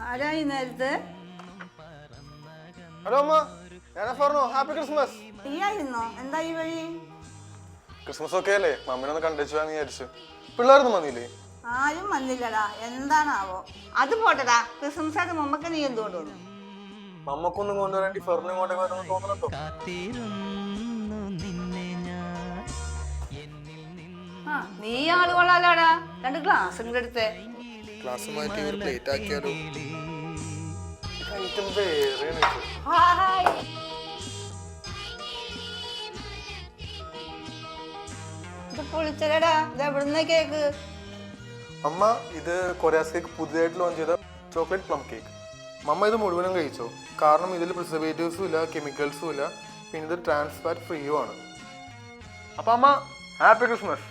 ആരായി നേരത്തെ? ഹലോ അമ്മ, ഞാനാ ഫർണോ. Happy Christmas. നീയായിരുന്നോ? എന്താ ഈ വഴി? ക്രിസ്മസ് ഒക്കെ അല്ലേ, മമ്മീനൊന്ന് കണ്ടേച്ചു വാങ്ങി വിചാരിച്ചു. പിള്ളേരൊന്നും വന്നില്ലേ? ആരും വന്നില്ലടാ, എന്താണാവോ. അത് പോട്ടടാ, ക്രിസ്മസ് ആയിട്ട് മമ്മക്ക് നീ എന്തുകൊണ്ട് വന്നു? മമ്മക്കൊന്നും കൊണ്ടുവരേണ്ടി ഫെറിനും കൊണ്ടൊക്കെ വരുമെന്ന് തോന്നുന്നുണ്ടോ? ആ നീ ആള് കൊള്ളാലോടാ, 2 ഗ്ലാസ് ഇങ്ങോട്ട് എടുത്തേ. ക്ലാസ് മാറ്റി ഒരു പ്ലേറ്റ് ആക്കിയാലോ? ഹായ്. ഇത് പൊളിച്ചലടാ, ഇത് എവിടുന്ന കേക്ക്? അമ്മ, ഇത് കൊറിയാസ് കേക്ക് പുതിയതായിട്ട് ലോഞ്ച് ചെയ്ത ചോക്ലേറ്റ് പ്ലം കേക്ക്. മമ്മ ഇത് മുഴുവനും കഴിച്ചോ, കാരണം ഇതിൽ പ്രിസർവേറ്റീവ്സും ഇല്ല, കെമിക്കൽസും ഇല്ല, പിന്നെ ഇത് ട്രാൻസ് ഫാറ്റ് ഫ്രീയും ആണ്. അപ്പൊ അമ്മ, ഹാപ്പി ക്രിസ്മസ്.